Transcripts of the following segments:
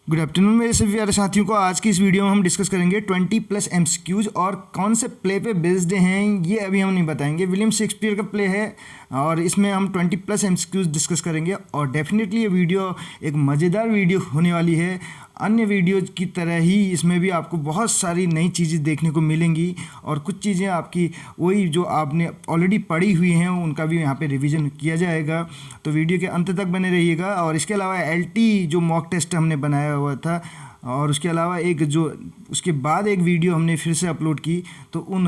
Good afternoon मेरे सभी प्यारे साथियों को। आज की इस वीडियो में हम डिस्कस करेंगे 20+ एमसीक्यूज और कौन से प्ले पे बेस्ड हैं ये अभी हम नहीं बताएंगे। विलियम शेक्सपियर का प्ले है और इसमें हम 20+ एमसीक्यूज डिस्कस करेंगे और डेफिनेटली ये वीडियो एक मज़ेदार वीडियो होने वाली है। अन्य वीडियो की तरह ही इसमें भी आपको बहुत सारी नई चीज़ें देखने को मिलेंगी और कुछ चीज़ें आपकी वही जो आपने ऑलरेडी पढ़ी हुई हैं उनका भी यहाँ पे रिवीजन किया जाएगा। तो वीडियो के अंत तक बने रहिएगा। और इसके अलावा एलटी जो मॉक टेस्ट हमने बनाया हुआ था और उसके अलावा एक जो उसके बाद एक वीडियो हमने फिर से अपलोड की, तो उन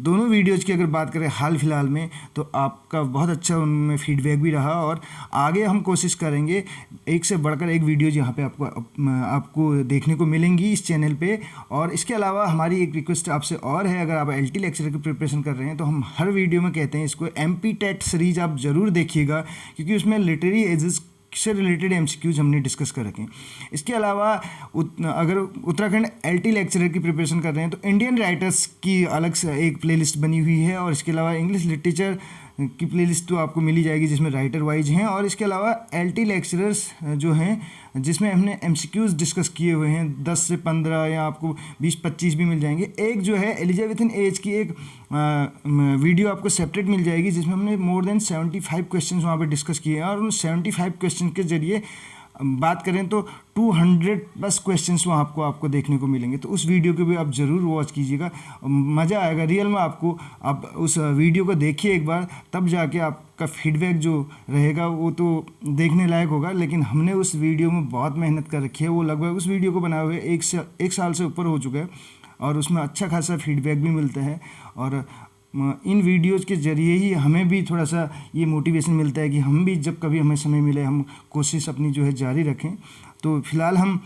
दोनों वीडियोज़ की अगर बात करें हाल फिलहाल में तो आपका बहुत अच्छा उनमें फीडबैक भी रहा और आगे हम कोशिश करेंगे एक से बढ़कर एक वीडियो यहाँ पे आपको देखने को मिलेंगी इस चैनल पे। और इसके अलावा हमारी एक रिक्वेस्ट आपसे और है, अगर आप एलटी लेक्चर की प्रिपरेशन कर रहे हैं तो हम हर वीडियो में कहते हैं इसको एमपी टेट सीरीज आप ज़रूर देखिएगा, क्योंकि उसमें लिटरेरी एजेस से रिलेटेड एमसीक्यूज हमने डिस्कस कर रखे हैं। इसके अलावा अगर उत्तराखंड एलटी लेक्चरर की प्रिपरेशन कर रहे हैं तो इंडियन राइटर्स की अलग से एक प्लेलिस्ट बनी हुई है और इसके अलावा इंग्लिश लिटरेचर की प्लेलिस्ट तो आपको मिल ही जाएगी जिसमें राइटर वाइज हैं। और इसके अलावा एलटी लेक्चरर्स जो हैं जिसमें हमने एमसीक्यूज डिस्कस किए हुए हैं 10 से 15 या आपको 20-25 भी मिल जाएंगे। एक जो है एलिजाबेथन एज की एक वीडियो आपको सेपरेट मिल जाएगी जिसमें हमने मोर देन 75 क्वेश्चन वहाँ पे डिस्कस किए हैं और उन 75 क्वेश्चन के जरिए बात करें तो 200+ क्वेश्चंस वहाँ आपको देखने को मिलेंगे। तो उस वीडियो को भी आप ज़रूर वॉच कीजिएगा, मज़ा आएगा रियल में आपको। आप उस वीडियो को देखिए एक बार, तब जाके आपका फीडबैक जो रहेगा वो तो देखने लायक होगा। लेकिन हमने उस वीडियो में बहुत मेहनत कर रखी है, वो लगभग उस वीडियो को बनाए हुए एक साल से ऊपर हो चुका है और उसमें अच्छा खासा फीडबैक भी मिलता है। और इन वीडियोज़ के ज़रिए ही हमें भी थोड़ा सा ये मोटिवेशन मिलता है कि हम भी जब कभी हमें समय मिले हम कोशिश अपनी जो है जारी रखें। तो फिलहाल हम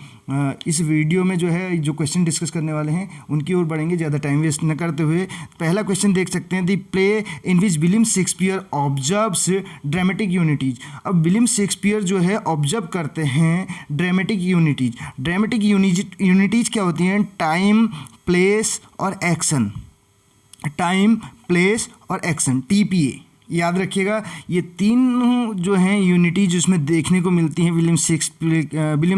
इस वीडियो में जो है जो क्वेश्चन डिस्कस करने वाले हैं उनकी ओर बढ़ेंगे, ज़्यादा टाइम वेस्ट न करते हुए। पहला क्वेश्चन देख सकते हैं, the play in which William Shakespeare observes dramatic unities. अब विलियम शेक्सपियर जो है ऑब्जर्व करते हैं ड्रामेटिक यूनिटीज। ड्रामेटिक यूनिटीज क्या होती हैं? टाइम, प्लेस और एक्शन। टाइम, प्लेस और एक्शन, TPA याद रखिएगा। ये तीन जो हैं यूनिटीज जिसमें देखने को मिलती हैं विलियम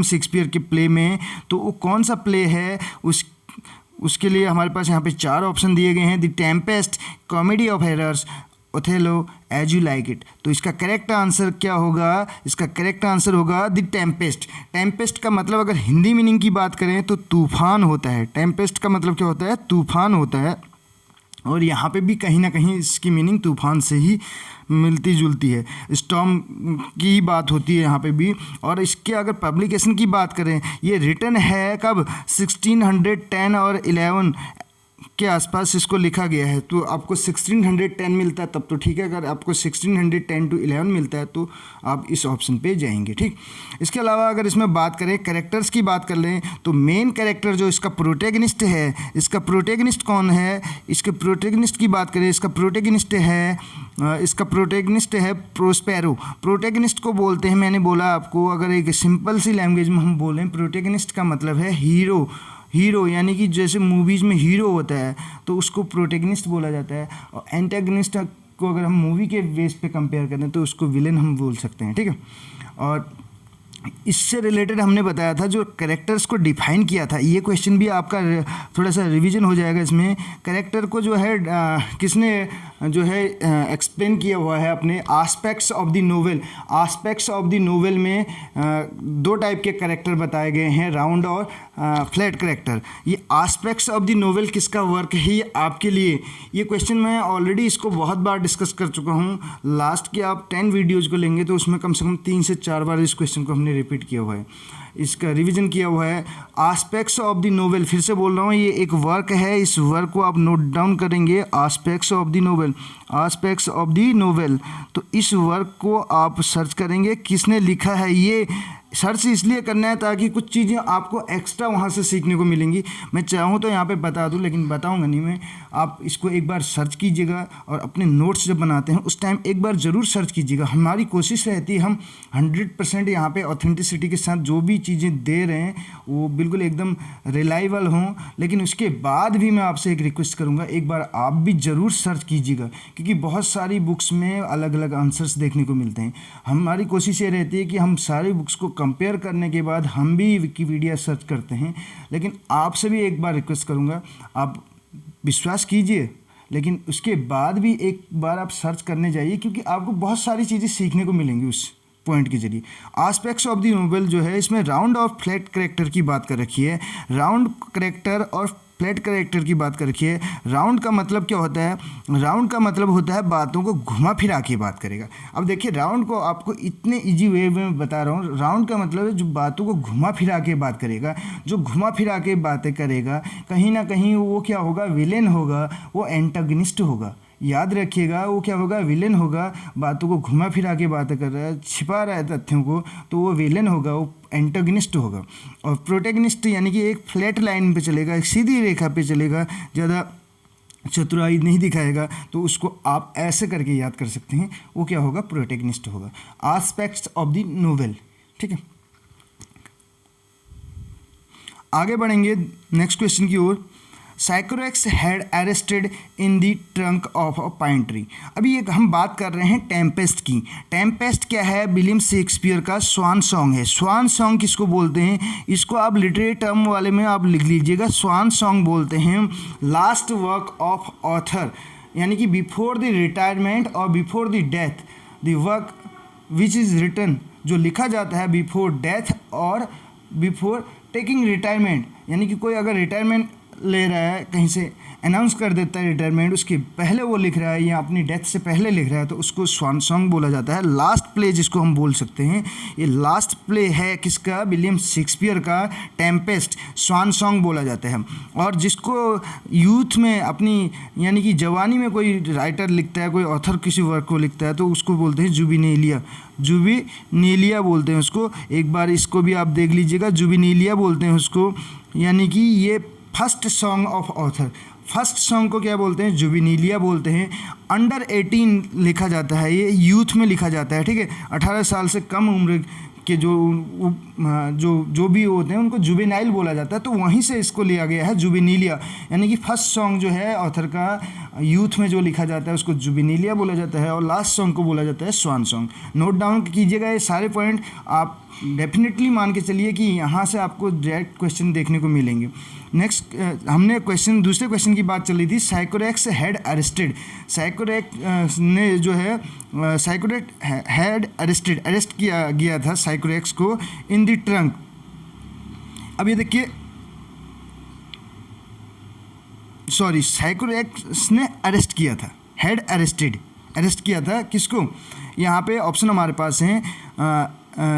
शेक्सपियर के प्ले में। तो वो कौन सा प्ले है उसके लिए हमारे पास यहाँ पे 4 ऑप्शन दिए गए हैं। The Tempest, Comedy of Errors, Othello, As You Like It. तो इसका करेक्ट आंसर क्या होगा? इसका करेक्ट आंसर होगा द टेम्पेस्ट। टेम्पेस्ट का मतलब अगर हिंदी मीनिंग की बात करें तो तूफान होता है। टेम्पेस्ट का मतलब क्या होता है? तूफान होता है। और यहाँ पे भी कहीं ना कहीं इसकी मीनिंग तूफान से ही मिलती जुलती है। स्टॉर्म की बात होती है यहाँ पे भी। और इसके अगर पब्लिकेशन की बात करें, ये रिटन है कब? 1610 और 11 के आसपास इसको लिखा गया है। तो आपको 1610 मिलता है तब तो ठीक है, अगर आपको 1610 to 11 मिलता है तो आप इस ऑप्शन पे जाएंगे। ठीक, इसके अलावा अगर इसमें बात करें कैरेक्टर्स की बात कर लें तो मेन कैरेक्टर जो इसका प्रोटैगनिस्ट है, इसका प्रोटैगनिस्ट कौन है? इसके प्रोटैगनिस्ट की बात करें, इसका प्रोटैगनिस्ट है प्रोस्पेरो। प्रोटैगनिस्ट को बोलते हैं, मैंने बोला आपको, अगर एक सिंपल सी लैंग्वेज में हम बोलें प्रोटैगनिस्ट का मतलब है हीरो यानी कि जैसे मूवीज़ में हीरो होता है तो उसको प्रोटैगनिस्ट बोला जाता है। और एंटागनिस्ट को अगर हम मूवी के बेस पे कंपेयर करें तो उसको विलेन हम बोल सकते हैं। ठीक है, और इससे रिलेटेड हमने बताया था जो कैरेक्टर्स को डिफाइन किया था। ये क्वेश्चन भी आपका थोड़ा सा रिवीजन हो जाएगा इसमें। कैरेक्टर को जो है किसने जो है एक्सप्लेन किया हुआ है अपने aspects of the novel. Aspects of the novel में 2 टाइप के कैरेक्टर बताए गए हैं, राउंड और फ्लैट कैरेक्टर। ये आस्पेक्ट्स ऑफ द नोवेल किसका वर्क है ये आपके लिए? ये क्वेश्चन मैं ऑलरेडी इसको बहुत बार डिस्कस कर चुका हूँ। लास्ट के आप 10 वीडियोज़ को लेंगे तो उसमें कम से कम 3 से 4 बार इस क्वेश्चन को हमने रिपीट किया हुआ है, इसका रिवीजन किया हुआ है। आस्पेक्ट्स ऑफ द नोवेल, फिर से बोल रहा हूँ, ये एक वर्क है। इस वर्क को आप नोट डाउन करेंगे, aspects of the novel, aspects of the novel. तो इस वर्क को आप सर्च करेंगे किसने लिखा है। ये सर्च इसलिए करना है ताकि कुछ चीज़ें आपको एक्स्ट्रा वहाँ से सीखने को मिलेंगी। मैं चाहूँ तो यहाँ पे बता दूँ लेकिन बताऊँगा नहीं मैं। आप इसको एक बार सर्च कीजिएगा और अपने नोट्स जब बनाते हैं उस टाइम एक बार ज़रूर सर्च कीजिएगा। हमारी कोशिश रहती है हम 100% यहाँ पे ऑथेंटिसिटी के साथ जो भी चीज़ें दे रहे हैं वो बिल्कुल एकदम रिलायबल हों। लेकिन उसके बाद भी मैं आपसे एक रिक्वेस्ट करूँगा, एक बार आप भी ज़रूर सर्च कीजिएगा, क्योंकि बहुत सारी बुक्स में अलग अलग आंसर्स देखने को मिलते हैं। हमारी कोशिश ये रहती है कि हम सारी बुक्स को कंपेयर करने के बाद हम भी विकिपीडिया सर्च करते हैं, लेकिन आपसे भी एक बार रिक्वेस्ट करूँगा, आप विश्वास कीजिए लेकिन उसके बाद भी एक बार आप सर्च करने जाइए, क्योंकि आपको बहुत सारी चीज़ें सीखने को मिलेंगी उस पॉइंट के जरिए। आस्पेक्ट्स ऑफ द नोवेल जो है इसमें राउंड और फ्लैट कैरेक्टर की बात कर रखी है, राउंड कैरेक्टर और फ्लैट कैरेक्टर की बात कर रखी है। राउंड का मतलब क्या होता है? राउंड का मतलब होता है बातों को घुमा फिरा के बात करेगा। अब देखिए राउंड को आपको इतने इजी वे में बता रहा हूँ। राउंड का मतलब है जो बातों को घुमा फिरा के बात करेगा, जो घुमा फिरा के बातें करेगा, कहीं ना कहीं वो क्या होगा? विलेन होगा, वो एंटागनिस्ट होगा। याद रखिएगा, वो क्या होगा? विलेन होगा। बातों को घुमा फिरा के बातें कर रहा है, छिपा रहा है तथ्यों को, तो वो विलेन होगा, वो एंटागनिस्ट होगा। और प्रोटैगनिस्ट यानी कि एक फ्लैट लाइन पे चलेगा, एक सीधी रेखा पे चलेगा, ज़्यादा चतुराई नहीं दिखाएगा, तो उसको आप ऐसे करके याद कर सकते हैं, वो क्या होगा? प्रोटैगनिस्ट होगा। आस्पेक्ट्स ऑफ द नोवेल, ठीक है। आगे बढ़ेंगे नेक्स्ट क्वेश्चन की ओर। Sycorax had arrested in the trunk of a pine tree. अभी एक हम बात कर रहे हैं टेम्पेस्ट की। टेम्पेस्ट क्या है? विलियम शेक्सपियर का स्वान सॉन्ग है। स्वान सॉन्ग किसको बोलते हैं? इसको आप लिटरेरी टर्म वाले में आप लिख लीजिएगा, स्वान सॉन्ग बोलते हैं लास्ट वर्क ऑफ ऑथर, यानी कि बिफोर द रिटायरमेंट और before the death, the work which is written, जो लिखा जाता है बिफोर डेथ और बिफोर टेकिंग रिटायरमेंट, यानी कि कोई अगर रिटायरमेंट ले रहा है, कहीं से अनाउंस कर देता है रिटायरमेंट, उसके पहले वो लिख रहा है या अपनी डेथ से पहले लिख रहा है, तो उसको स्वान सॉन्ग बोला जाता है। लास्ट प्ले जिसको हम बोल सकते हैं, ये लास्ट प्ले है किसका? विलियम शेक्सपियर का टेम्पेस्ट, स्वान सॉन्ग बोला जाता है। और जिसको यूथ में अपनी यानी कि जवानी में कोई राइटर लिखता है, कोई ऑथर किसी वर्क को लिखता है, तो उसको बोलते हैं जुबिनेलिया, जुबिनेलिया बोलते हैं उसको। एक बार इसको भी आप देख लीजिएगा, जुबिनेलिया बोलते हैं उसको, यानी कि ये first song of author. First song को क्या बोलते हैं? जुबिनेलिया बोलते हैं। अंडर 18 लिखा जाता है, ये यूथ में लिखा जाता है, ठीक है। 18 साल से कम उम्र के जो भी होते हैं उनको जुवेनाइल बोला जाता है, तो वहीं से इसको लिया गया है जुबिनेलिया, यानी कि फर्स्ट सॉन्ग जो है ऑथर का यूथ में जो लिखा जाता है उसको जुबिनेलिया बोला जाता है, और लास्ट सॉन्ग को बोला जाता है स्वान सॉन्ग। नोट डाउन कीजिएगा ये सारे पॉइंट, आप डेफिनेटली मान के चलिए कि यहाँ से आपको डायरेक्ट क्वेश्चन देखने को मिलेंगे। नेक्स्ट हमने दूसरे क्वेश्चन की बात चल रही थी। साइकोरेक्स हैड अरेस्टेड, साइकोरेक्स ने जो है साइकोरेक्स हैड अरेस्ट किया गया था साइकोरेक्स को इन द ट्रंक। अब ये देखिए, सॉरी, साइकोरेक्स ने अरेस्ट किया था, हैड अरेस्ट किया था किसको? यहाँ पे ऑप्शन हमारे पास हैं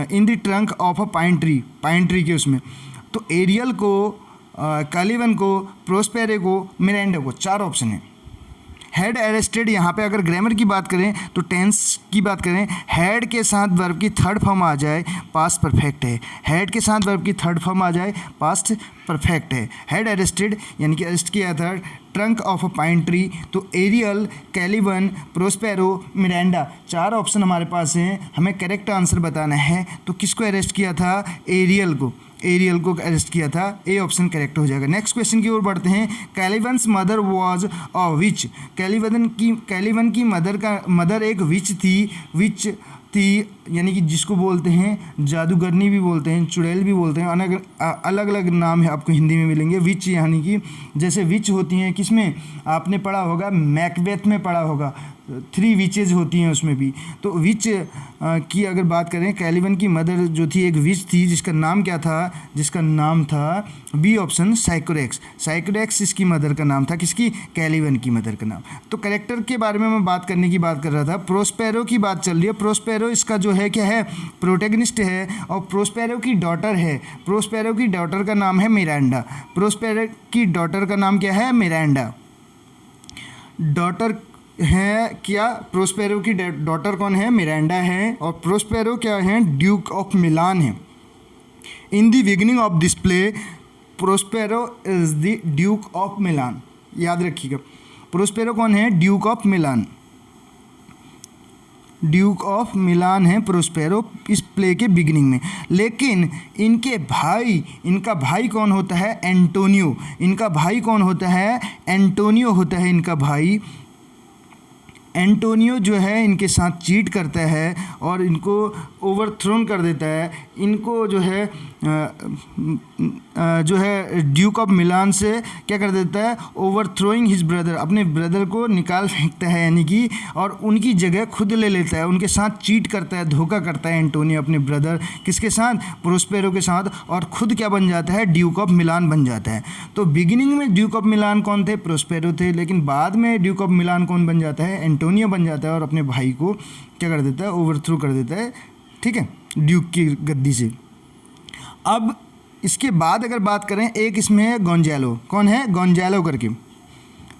इन the trunk of a pine tree के उसमें, तो एरियल को, कैलिवन को, प्रोस्पेरे को, मिरांडा को, 4 ऑप्शन है। हैड अरेस्टेड, यहाँ पे अगर ग्रामर की बात करें तो टेंस की बात करें, हैड के साथ वर्ब की थर्ड फॉर्म आ जाए पास्ट परफेक्ट है। हैड के साथ वर्ब की थर्ड फॉर्म आ जाए पास्ट परफेक्ट है। हैड अरेस्टेड यानी कि अरेस्ट किया था trunk of a pine tree, तो Ariel, Caliban, Prospero, Miranda, 4 option हमारे पास हैं। हमें करेक्ट आंसर बताना है, तो किसको अरेस्ट किया था? एरियल को अरेस्ट किया था। ए ऑप्शन करेक्ट हो जाएगा। नेक्स्ट क्वेश्चन की ओर बढ़ते हैं। कैलिवन्स मदर वाज अ विच, कैलिवन की मदर एक विच थी, यानी कि जिसको बोलते हैं जादूगरनी भी बोलते हैं, चुड़ैल भी बोलते हैं, अलग अलग नाम है आपको हिंदी में मिलेंगे। विच यानी कि जैसे विच होती हैं, किसमें आपने पढ़ा होगा? मैकबेथ में पढ़ा होगा, 3 विचेज होती हैं उसमें भी। तो विच की अगर बात करें, कैलिवन की मदर जो थी एक विच थी, जिसका नाम क्या था? जिसका नाम था बी ऑप्शन साइकोरेक्स इसकी मदर का नाम था। किसकी? कैलिवन की मदर का नाम। तो कैरेक्टर के बारे में मैं बात कर रहा था। प्रोस्पेरो की बात चल रही है। प्रोस्पेरो इसका जो है क्या है? प्रोटैगनिस्ट है, और प्रोस्पेरो की डॉटर है। प्रोस्पेरो की डॉटर का नाम है मिरांडा। प्रोस्पेरो की डॉटर का नाम क्या है? मिरांडा। डॉटर है क्या? प्रोस्पेरो की डॉटर कौन है? मिरांडा है। और प्रोस्पेरो क्या है? ड्यूक ऑफ मिलान है। In the beginning of this play Prospero is the Duke of Milan. याद रखिएगा, प्रोस्पेरो कौन है? Duke of Milan. Duke of Milan है प्रोस्पेरो इस प्ले के बिगिनिंग में। लेकिन इनका भाई कौन होता है? एंटोनियो। इनका भाई कौन होता है? एंटोनियो होता है इनका भाई। एंटोनियो जो है इनके साथ चीट करता है और इनको ओवरथ्रोन कर देता है। इनको जो है ड्यूक ऑफ मिलान से क्या कर देता है, ओवरथ्रोइंग हिज ब्रदर, अपने ब्रदर को निकाल फेंकता है यानी कि, और उनकी जगह खुद ले लेता है। उनके साथ चीट करता है, धोखा करता है एंटोनियो अपने ब्रदर, किसके साथ, प्रोस्पेरो के साथ, और खुद क्या बन जाता है, ड्यूक ऑफ मिलान बन जाता है। तो बिगिनिंग में ड्यूक ऑफ मिलान कौन थे, प्रोस्पेरो थे, लेकिन बाद में ड्यूक ऑफ मिलान कौन बन जाता है, एंटोनियो बन जाता है और अपने भाई को क्या कर देता है, ओवरथ्रो कर देता है, ठीक है, ड्यूक की गद्दी से। अब इसके बाद अगर बात करें, एक इसमें है गोंजालो, कौन है, गोंजालो करके।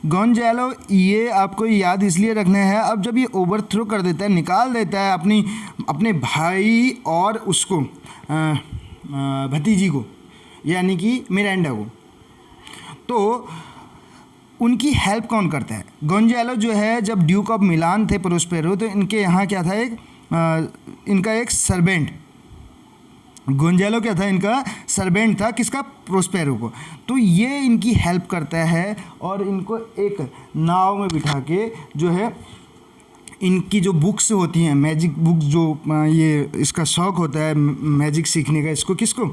गोंजालो ये आपको याद इसलिए रखना है, अब जब ये ओवरथ्रो कर देता है, निकाल देता है अपने भाई और उसको भतीजी को, यानी कि मिरांडा को, तो उनकी हेल्प कौन करता है, गोंजालो जो है। जब ड्यूक ऑफ मिलान थे प्रोस्पेरो, तो इनके यहाँ क्या था, इनका एक सर्वेंट, गोंजालो क्या था, इनका सर्वेंट था, किसका, प्रोस्पेरो को। तो ये इनकी हेल्प करता है और इनको एक नाव में बिठा के जो है, इनकी जो बुक्स होती हैं, मैजिक बुक्स, जो ये इसका शौक़ होता है मैजिक सीखने का, इसको किसको,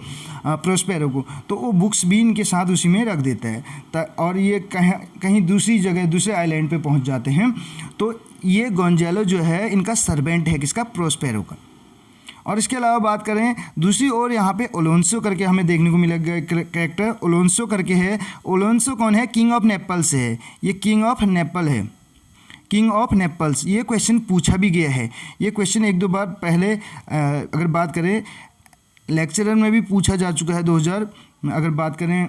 प्रोस्पेरो को, तो वो बुक्स भी इनके साथ उसी में रख देता है। और ये कहीं दूसरी जगह, दूसरे आइलैंड पे पहुंच जाते हैं। तो ये गोंजालो जो है इनका सर्वेंट है, किसका, प्रोस्पेरो का। और इसके अलावा बात करें दूसरी ओर, यहाँ पे ओलोंसो करके हमें देखने को मिलेगा कैरेक्टर, ओलोंसो करके है। ओलोंसो कौन है, किंग ऑफ नेपल्स है, ये किंग ऑफ नेपल है, किंग ऑफ नेपल्स। ये क्वेश्चन पूछा भी गया है, ये क्वेश्चन एक दो बार पहले अगर बात करें लेक्चरर में भी पूछा जा चुका है। 2000 अगर बात करें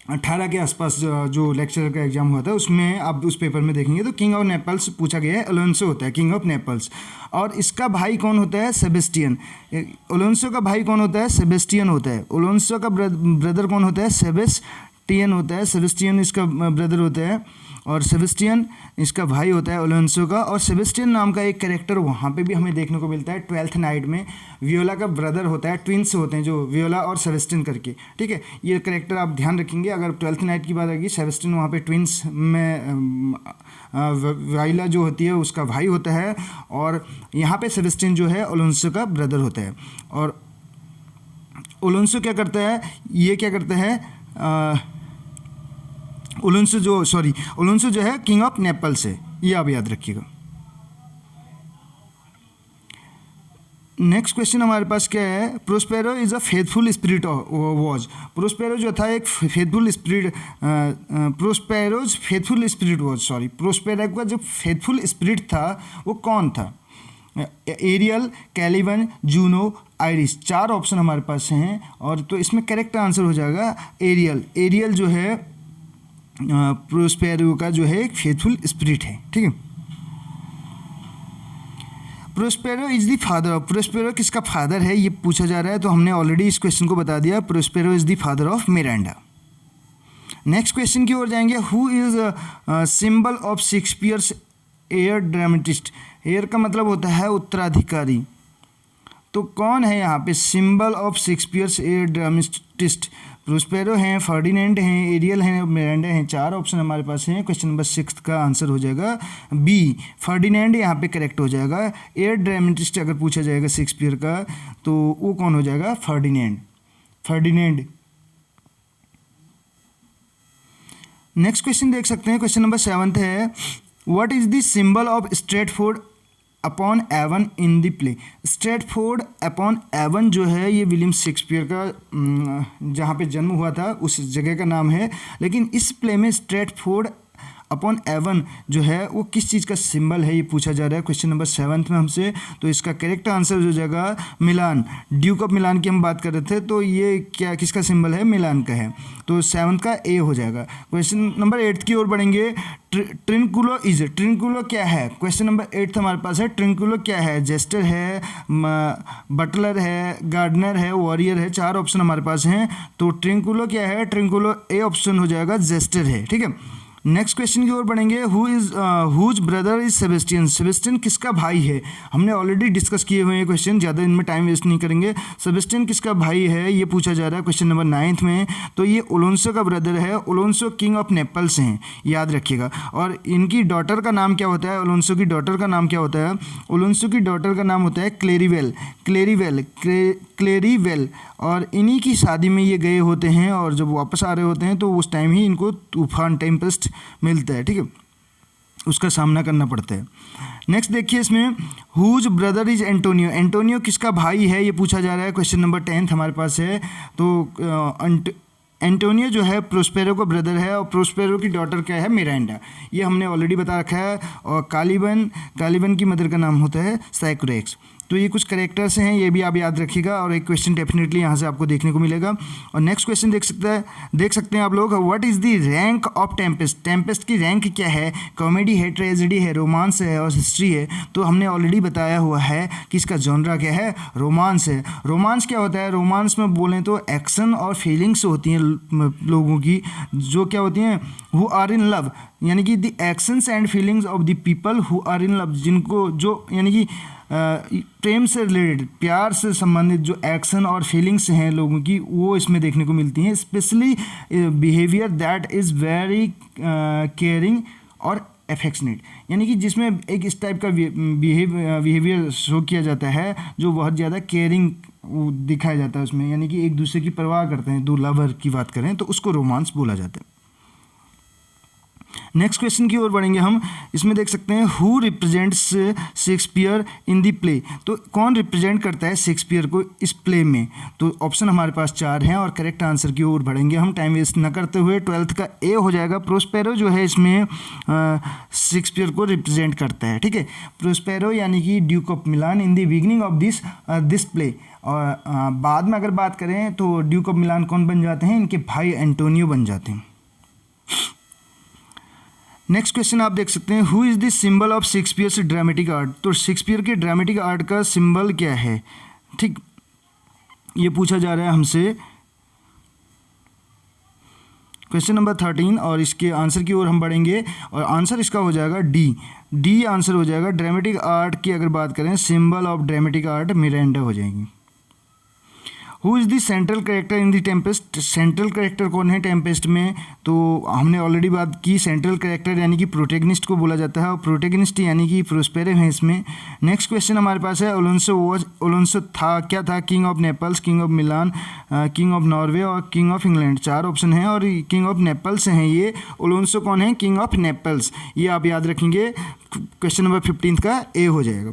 18 के आसपास जो लेक्चरर का एग्जाम हुआ था, उसमें आप उस पेपर में देखेंगे तो किंग ऑफ नेपल्स पूछा गया है, ओलोंसो होता है किंग ऑफ नेपल्स। और इसका भाई कौन होता है, सेबेस्टियन। ओलोंसो का भाई कौन होता है, सेबेस्टियन होता है। ओलोंसो का ब्रदर कौन होता है, सेबेस्टियन होता है, सेबेस्टियन इसका ब्रदर होता है, और सेबेस्टियन इसका भाई होता है ओलोंसो का। और सेबेस्टियन नाम का एक कैरेक्टर वहाँ पे भी हमें देखने को मिलता है 12th नाइट में, वियोला का ब्रदर होता है, ट्विंस होते हैं जो वियोला और सेबेस्टियन करके, ठीक है। ये कैरेक्टर आप ध्यान रखेंगे, अगर 12th नाइट की बात आएगी, सेबेस्टियन वहाँ पे ट्विंस में वाइला जो होती है उसका भाई होता है, और यहाँ पे सेबेस्टियन जो है ओलोंसो का ब्रदर होता है। और ओलोंसो क्या करता है, ये क्या करता है, ओलोंसो जो है किंग ऑफ नेपल्स है, ये आप याद रखिएगा। नेक्स्ट क्वेश्चन हमारे पास क्या है, Prospero is a faithful spirit was. Prospero जो था एक फेथफुल स्पिरिट, प्रोस्पेरो का जो फेथफुल स्पिरिट था वो कौन था, Ariel, Caliban, Juno, Iris. 4 option हमारे पास हैं, और तो इसमें करेक्ट आंसर हो जाएगा एरियल। एरियल जो है प्रोस्पेरो का जो है एक फेथफुल स्पिरिट है, ठीक है। Prospero is the father of, Prospero किसका फादर है ये पूछा जा रहा है, तो हमने ऑलरेडी इस क्वेश्चन को बता दिया, Prospero is the father of Miranda. Next question की ओर जाएंगे, who is symbol of Shakespeare's heir dramatist. Heir का मतलब होता है उत्तराधिकारी, तो कौन है यहाँ पे symbol of Shakespeare's heir dramatist, Prospero हैं, फर्डिनेंड हैं, एरियल हैं, मिरांडा हैं। 4 ऑप्शन हमारे पास हैं, क्वेश्चन नंबर 6 का आंसर हो जाएगा बी, फर्डिनेंड यहाँ पे करेक्ट हो जाएगा। एयर ड्रामेटिस्ट अगर पूछा जाएगा शेक्सपियर का तो वो कौन हो जाएगा, फर्डिनेंड। नेक्स्ट क्वेश्चन देख सकते हैं, क्वेश्चन नंबर 7 है, what is the symbol of Stratford upon Avon in the play. Stratford upon Avon जो है ये विलियम शेक्सपियर का जहाँ पे जन्म हुआ था उस जगह का नाम है, लेकिन इस प्ले में स्ट्रेटफोर्ड अपॉन एवन जो है वो किस चीज़ का सिंबल है ये पूछा जा रहा है क्वेश्चन नंबर 7 में हमसे। तो इसका करेक्ट आंसर हो जाएगा मिलान। ड्यूक ऑफ मिलान की हम बात कर रहे थे, तो ये क्या किसका सिंबल है, मिलान का है, तो 7 का ए हो जाएगा। क्वेश्चन नंबर 8 की ओर बढ़ेंगे, ट्रिंकुलो क्या है, क्वेश्चन नंबर 8 हमारे पास है, ट्रिंकुलो क्या है, जेस्टर है, बटलर है, गार्डनर है, वॉरियर है। 4 ऑप्शन हमारे पास हैं, तो ट्रिंकुलो क्या है, ट्रिंकुलो ए ऑप्शन हो जाएगा, जेस्टर है, ठीक है। नेक्स्ट क्वेश्चन की ओर बढ़ेंगे। Whose brother is Sebastian. Sebastian किसका भाई है? हमने ऑलरेडी डिस्कस किए हुए हैं क्वेश्चन, ज़्यादा इनमें टाइम वेस्ट नहीं करेंगे। सेबेस्टियन किसका भाई है ये पूछा जा रहा है क्वेश्चन नंबर 9 में। तो ये ओलोंसो का ब्रदर है। ओलोंसो किंग ऑफ नेपल्स हैं, याद रखिएगा। और इनकी डॉटर का नाम क्या होता है? ओलोंसो की डॉटर का नाम क्या होता है? ओलोंसो की डॉटर का नाम होता है क्लेरीवेल। क्लेरीवेल। और इन्हीं की शादी में ये गए होते हैं, और जब वापस आ रहे होते हैं तो उस टाइम ही इनको तूफान टेम्पेस्ट मिलता है, ठीक है, उसका सामना करना पड़ता है। नेक्स्ट देखिए इसमें, whose brother is Antonio. Antonio किसका भाई है ये पूछा जा रहा है, क्वेश्चन नंबर 10 हमारे पास है। तो एंटोनियो जो है प्रोस्पेरो का ब्रदर है, और प्रोस्पेरो की डॉटर क्या है? मिरांडा। ये हमने ऑलरेडी बता रखा है। और कालीबन की मदर का नाम होता है साइकोरेक्स। तो ये कुछ करेक्टर्स हैं, ये भी आप याद रखिएगा, और एक क्वेश्चन डेफिनेटली यहाँ से आपको देखने को मिलेगा। और नेक्स्ट क्वेश्चन देख सकते हैं आप लोग, what is the rank of Tempest. Tempest की रैंक क्या है? कॉमेडी है, ट्रेजेडी है, रोमांस है और हिस्ट्री है। तो हमने ऑलरेडी बताया हुआ है कि इसका जॉनरा क्या है? रोमांस है। रोमांस क्या होता है? रोमांस में बोलें तो एक्शन और फीलिंग्स होती हैं लोगों की, जो क्या होती हैं? हु आर इन लव, यानी कि the actions and feelings of the people who are in love, जिनको जो यानी कि प्रेम से रिलेटेड, प्यार से संबंधित जो एक्शन और फीलिंग्स हैं लोगों की, वो इसमें देखने को मिलती हैं। Specially behaviour that is very caring और एफेक्शनेट, यानी कि जिसमें एक इस टाइप का बिहेवियर शो किया जाता है जो बहुत ज़्यादा केयरिंग दिखाया जाता है उसमें, यानी कि एक दूसरे की परवाह करते हैं। दो लवर की बात करें तो उसको रोमांस बोला जाता है। नेक्स्ट क्वेश्चन की ओर बढ़ेंगे हम। इसमें देख सकते हैं, who represents Shakespeare in the play. तो कौन रिप्रेजेंट करता है शेक्सपियर को इस प्ले में? तो ऑप्शन हमारे पास 4 हैं, और करेक्ट आंसर की ओर बढ़ेंगे हम टाइम वेस्ट न करते हुए। 12th का ए हो जाएगा। प्रोस्पेरो जो है इसमें शेक्सपियर को रिप्रेजेंट करता है, ठीक है। प्रोस्पेरो यानी कि Duke of Milan in the beginning of this play. और बाद में अगर बात करें तो ड्यूक ऑफ मिलान कौन बन जाते हैं? इनके भाई एंटोनियो बन जाते हैं। नेक्स्ट क्वेश्चन आप देख सकते हैं, who is the symbol of Shakespeare's dramatic art. तो शेक्सपियर के ड्रामेटिक आर्ट का सिंबल क्या है, ठीक, ये पूछा जा रहा है हमसे क्वेश्चन नंबर 13, और इसके आंसर की ओर हम बढ़ेंगे। और आंसर इसका हो जाएगा डी आंसर हो जाएगा। ड्रामेटिक आर्ट की अगर बात करें, symbol of dramatic art Miranda हो जाएगी। Who is the central character in the Tempest. Central character कौन है टेम्पेस्ट में? तो हमने ऑलरेडी बात की, सेंट्रल कैरेक्टर यानी कि प्रोटेगनिस्ट को बोला जाता है, और प्रोटेगनिस्ट यानी कि प्रोस्पेरो है इसमें। नेक्स्ट क्वेश्चन हमारे पास है, ओलोंसो क्या था? King of Naples, king of Milan, king of Norway और किंग ऑफ इंग्लैंड। 4 ऑप्शन हैं, और किंग ऑफ नेपल्स हैं ये। ओलोंसो कौन है? King of Naples. ये आप याद रखेंगे। क्वेश्चन नंबर 15 का ए हो जाएगा।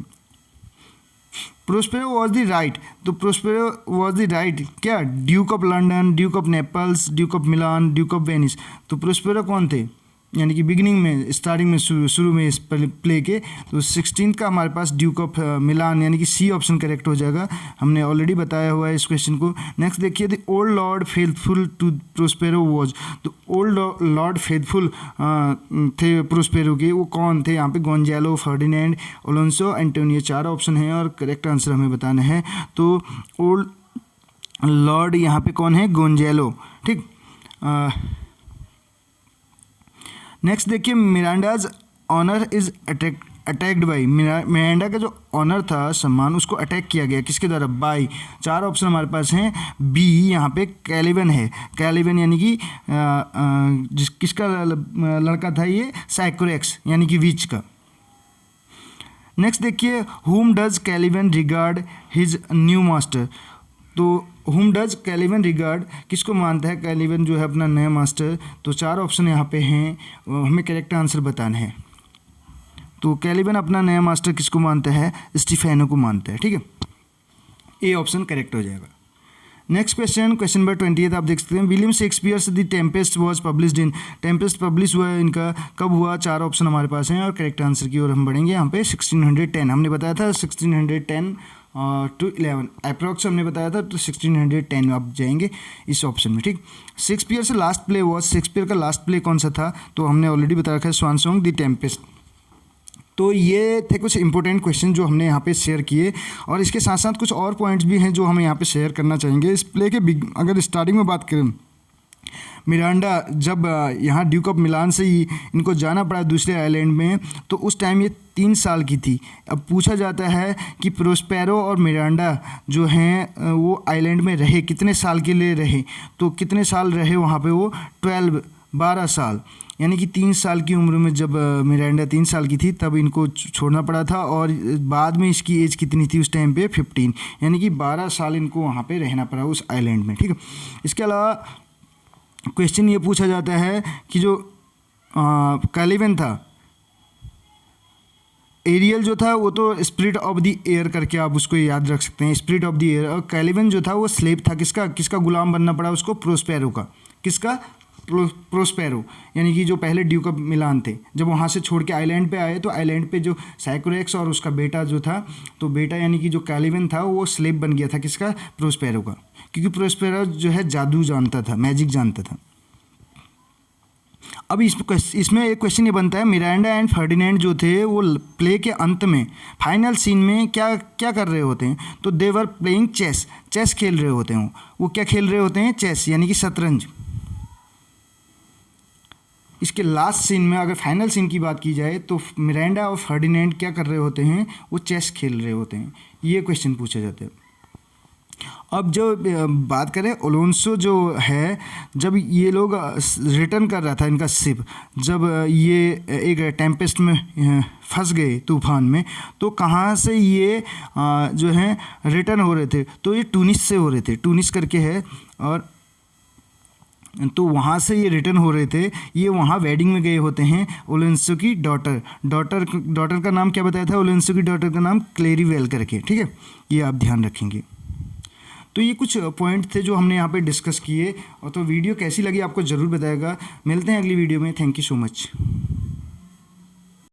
Prospero was the right. तो प्रोस्पेरो वॉज द राइट क्या? Duke of London, Duke of Naples, Duke of Milan, Duke of Venice. तो प्रोस्पेरो कौन थे? यानी कि बिगिनिंग में, स्टार्टिंग में, शुरू में इस प्ले के। तो 16 का हमारे पास ड्यूक ऑफ मिलान, यानी कि सी ऑप्शन करेक्ट हो जाएगा। हमने ऑलरेडी बताया हुआ है इस क्वेश्चन को। नेक्स्ट देखिए, the old lord faithful to Prospero was. तो ओल्ड लॉर्ड फेथफुल थे प्रोस्पेरो के, वो कौन थे? यहाँ पे Gonzalo, Ferdinand, Alonso, Antonio. 4 option हैं, और करेक्ट आंसर हमें बताना है। तो ओल्ड लॉर्ड यहाँ पे कौन है? गोंजालो, ठीक। नेक्स्ट देखिए, Miranda's honour is attacked by. Miranda का जो ऑनर था, सम्मान, उसको अटैक किया गया किसके द्वारा? बाई। 4 ऑप्शन हमारे पास हैं। बी यहाँ पे कैलिवन है। कैलिवन यानी कि किसका लड़का था ये? साइकोरेक्स यानी कि विच का। नेक्स्ट देखिए, हुम does कैलिवन regard his new master. तो हुम डज कैलिवन रिगार्ड, किसको मानता है कैलिवन जो है अपना नया मास्टर? तो 4 ऑप्शन यहाँ पे हैं, हमें करेक्ट आंसर बताना है। तो कैलिवन अपना नया मास्टर किसको मानता है? स्टीफेनो को मानता है, ठीक है। ए ऑप्शन करेक्ट हो जाएगा। नेक्स्ट क्वेश्चन नंबर 28 आप देख सकते हैं, William Shakespeare's the Tempest was published in. Tempest publish हुआ है इनका कब हुआ? 4 ऑप्शन हमारे पास हैं, और करेक्ट आंसर की ओर हम बढ़ेंगे। यहाँ पे 1610 हमने बताया था, 1610 टू 11 अप्रॉक्स हमने बताया था, तो 1610 आप जाएंगे इस ऑप्शन में, ठीक। शेक्सपियर से लास्ट प्ले वॉज, शेक्सपियर का लास्ट प्ले कौन सा था? तो हमने ऑलरेडी बता रखा है, स्वान सॉन्ग द टेम्पेस्ट। तो ये थे कुछ इंपॉर्टेंट क्वेश्चन जो हमने यहाँ पे शेयर किए, और इसके साथ साथ कुछ और पॉइंट्स भी हैं जो हम यहाँ पे शेयर करना चाहेंगे। इस प्ले के अगर स्टार्टिंग में बात करें मिरांडा जब यहाँ ड्यूक ऑफ मिलान से ही इनको जाना पड़ा दूसरे आइलैंड में, तो उस टाइम ये 3 साल की थी। अब पूछा जाता है कि प्रोस्पेरो और मिरांडा जो हैं वो आइलैंड में रहे कितने साल के लिए रहे, तो कितने साल रहे वहाँ पे वो 12 साल, यानी कि 3 साल की उम्र में जब मिरांडा 3 साल की थी तब इनको छोड़ना पड़ा था, और बाद में इसकी एज कितनी थी उस टाइम पे 15, यानी कि 12 साल इनको वहाँ पे रहना पड़ा उस आइलैंड में। ठीक है, इसके अलावा क्वेश्चन ये पूछा जाता है कि जो कैलिवन था, एरियल जो था वो तो स्पिरिट ऑफ द एयर करके आप उसको याद रख सकते हैं, स्पिरिट ऑफ द एयर, और कैलिवन जो था वो स्लेव था। किसका गुलाम बनना पड़ा उसको? प्रोस्पेरो का। किसका? प्रोस्पेरो, यानी कि जो पहले ड्यूक ऑफ मिलान थे, जब वहाँ से छोड़ के आइलैंड पे आए तो आइलैंड पे जो साइकोरेक्स और उसका बेटा जो था, तो बेटा यानी कि जो कैलिवन था वो स्लेव बन गया था। किसका? प्रोस्पेरो का, क्योंकि प्रोस्पेरो जो है जादू जानता था, मैजिक जानता था। अब इसमें एक क्वेश्चन ये बनता है, मिरांडा एंड फर्डिनेंड जो थे वो प्ले के अंत में फाइनल सीन में क्या क्या कर रहे होते हैं? तो दे वर प्लेइंग चेस खेल रहे होते हैं। वो क्या खेल रहे होते हैं? चेस, यानी कि शतरंज। इसके लास्ट सीन में अगर फाइनल सीन की बात की जाए तो मिरांडा और फर्डिनेंड क्या कर रहे होते हैं? वो चेस खेल रहे होते हैं। ये क्वेश्चन पूछा जाता है। अब जो बात करें अलोंसो जो है, जब ये लोग रिटर्न कर रहा था इनका शिप, जब ये एक टेम्पेस्ट में फंस गए तूफान में, तो कहाँ से ये जो है रिटर्न हो रहे थे? तो ये टूनिस से हो रहे थे, टूनिस करके है, और तो वहाँ से ये रिटर्न हो रहे थे। ये वहाँ वेडिंग में गए होते हैं ओलेंसो की डॉटर का नाम क्या बताया था? ओलेंसो की डॉटर का नाम क्लेरीवेल करके। ठीक है, ये आप ध्यान रखेंगे। तो ये कुछ पॉइंट थे जो हमने यहाँ पे डिस्कस किए, और तो वीडियो कैसी लगी आपको ज़रूर बताएगा। मिलते हैं अगली वीडियो में। Thank you so much.